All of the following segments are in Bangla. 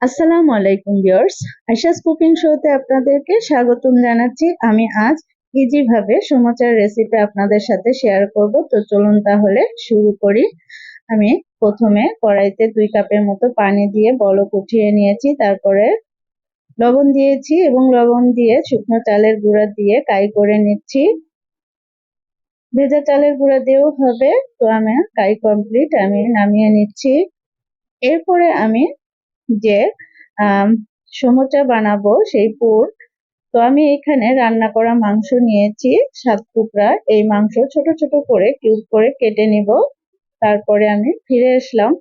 আসসালামু আলাইকুম ভিউয়ার্স, আয়শাস কুকিং শোতে আপনাদেরকে স্বাগতম জানাচ্ছি। আমি আজ ইজি ভাবে সমোচার রেসিপি আপনাদের সাথে শেয়ার করব। তো চলুন তাহলে শুরু করি। আমি প্রথমে কড়াইতে 2 কাপের মতো পানি দিয়ে বলক উঠিয়ে নিয়েছি। তারপরে লবণ দিয়েছি এবং লবণ দিয়ে শুকনো চালের গুঁড়া দিয়ে কাই করে নিচ্ছি। ভেজা চালের গুঁড়া দিয়েও হবে। তো আমি কাই কমপ্লিট, আমি নামিয়ে নিচ্ছি। এরপরে আমি যে সমোচা বানাবো সেই পুর, তো আমি এখানে রান্না করা মাংস নিয়েছি 7 টুকরা। এই মাংস ছোট ছোট করে কিউব করে কেটে নিব। তারপরে আমি ফিরে আসলাম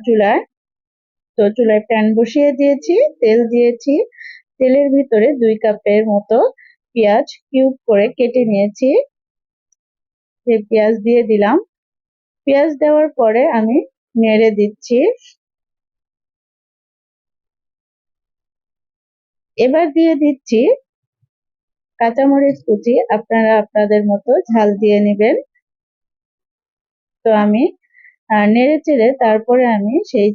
চুলায়। তো চুলায় প্যান বসিয়ে দিয়েছি, তেল দিয়েছি। তেলের ভিতরে 2 কাপের মতো পেঁয়াজ কিউব করে কেটে নিয়েছি, সেই পেঁয়াজ দিয়ে দিলাম। পেঁয়াজ দেওয়ার পরে আমি নেড়ে দিচ্ছি। এবার দিয়ে দিচ্ছি কাঁচামরিচ কুচি, আপনারা আপনাদের মতো ঝাল দিয়ে নেবেন। তো আমি নেড়ে চেড়ে তারপরে আমি সেই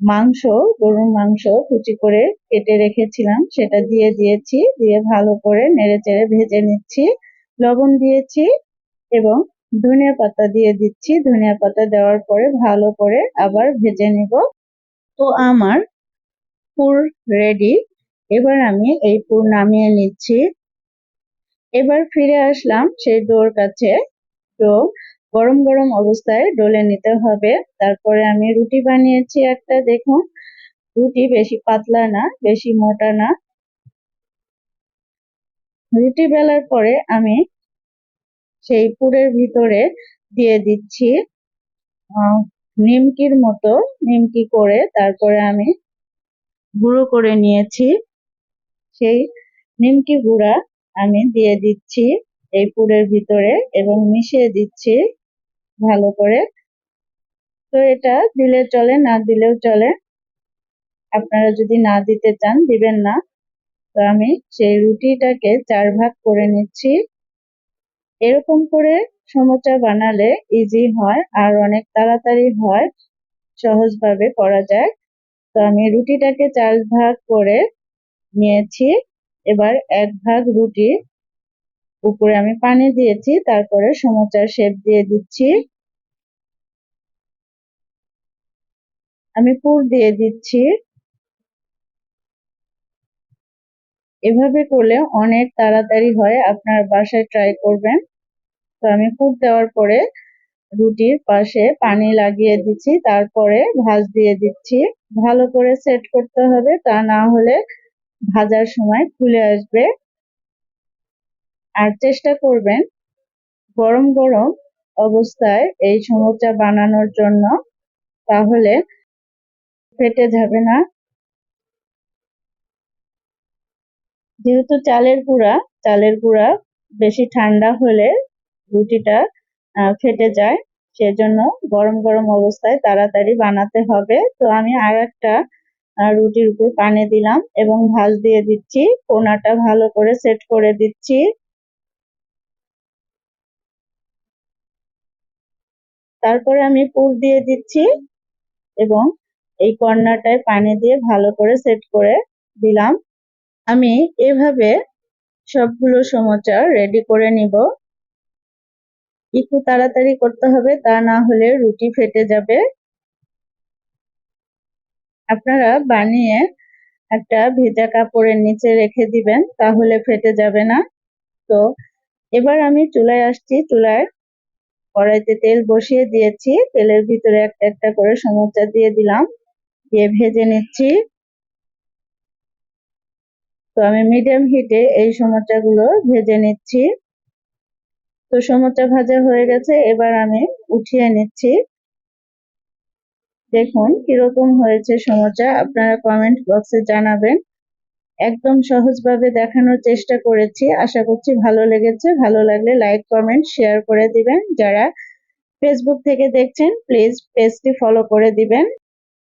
মাংস, গরুর মাংস কুচি করে কেটে রেখেছিলাম সেটা দিয়ে দিয়েছি। দিয়ে ভালো করে নেড়ে চেড়ে ভেজে নিচ্ছি। লবণ দিয়েছি এবং ধনিয়া পাতা দিয়ে দিচ্ছি। ধনিয়া পাতা দেওয়ার পরে ভালো করে আবার ভেজে নিব। তো আমার পুর রেডি। এবার আমি এই পুর নামিয়ে নিচ্ছি। এবার ফিরে আসলাম সেই ডোর কাছে। তো গরম গরম অবস্থায় ডলে নিতে হবে। তারপরে আমি রুটি বানিয়েছি একটা, দেখুন। রুটি বেশি পাতলা না, বেশি মোটা না। রুটি বেলার পরে আমি সেই পুরের ভিতরে দিয়ে দিচ্ছি নিমকির মতো, নিমকি করে তারপরে আমি গুঁড়ো করে নিয়েছি। সেই নিমকি গুঁড়া আমি দিয়ে দিচ্ছি এই পুরের ভিতরে এবং মিশিয়ে দিচ্ছি ভালো করে। তো এটা দিলে চলে, না দিলেও চলে, আপনারা যদি না দিতে চান দিবেন না। তো আমি সেই রুটিটাকে 4 ভাগ করে নিচ্ছি। এরকম করে সমোচা বানালে ইজি হয় আর অনেক তাড়াতাড়ি হয়, সহজভাবে করা যায়। তো আমি রুটিটাকে 4 ভাগ করে নিয়েছি। এবার 1 ভাগ রুটি উপরে আমি পানি দিয়েছি, তারপরে সমোচার শেপ দিয়ে দিচ্ছি। আমি পুর দিয়ে দিচ্ছি। এভাবে করলে অনেক তাড়াতাড়ি হয়, আপনার বাসায় ট্রাই করবেন। তো আমি পুর দেওয়ার পরে রুটির পাশে পানি লাগিয়ে দিচ্ছি, তারপরে ভাঁজ দিয়ে দিচ্ছি। ভালো করে সেট করতে হবে, তা না হলে ভাজার সময় খুলে আসবে। আর চেষ্টা করবেন গরম গরম অবস্থায় এই সমোচা বানানোর জন্য, তাহলে ফেটে যাবে না। যেহেতু চালের গুঁড়া বেশি ঠান্ডা হলে রুটিটা ফেটে যায়, সেজন্য গরম গরম অবস্থায় তাড়াতাড়ি বানাতে হবে। তো আমি আর একটা রুটির উপর পানি দিলাম এবং ভাঁজ দিয়ে দিচ্ছি। কোণাটা ভালো করে সেট করে দিচ্ছি। তারপরে আমি পুর দিয়ে দিচ্ছি এবং এই কর্নারটায় পানি দিয়ে ভালো করে সেট করে দিলাম। আমি এভাবে সবগুলো সমোচা রেডি করে নিব। একটু তাড়াতাড়ি করতে হবে, তা না হলে রুটি ফেটে যাবে। আপনারা বানিয়ে একটা ভেজা কাপড়ের নিচে রেখে দিবেন, তাহলে ফেটে যাবে না। তো এবার আমি চুলায় আসছি। চুলায় কড়াইতে তেল বসিয়ে দিয়েছি। তেলের ভিতরে একটা একটা করে সমোচা দিয়ে দিলাম, দিয়ে ভেজে নিচ্ছি। তো আমি মিডিয়াম হিটে এই সমোচাগুলো ভেজে নিচ্ছি। তো সমোচা ভাজা হয়ে গেছে, এবার আমি উঠিয়ে নিচ্ছি। দেখুন কিরকম হয়েছে সমোচা, আপনারা কমেন্ট বক্সে জানাবেন। একদম সহজভাবে দেখানোর চেষ্টা করেছি, আশা করছি ভালো লেগেছে। ভালো লাগলে লাইক, কমেন্ট, শেয়ার করে দিবেন। যারা ফেসবুক থেকে দেখছেন প্লিজ পেজটি ফলো করে দিবেন।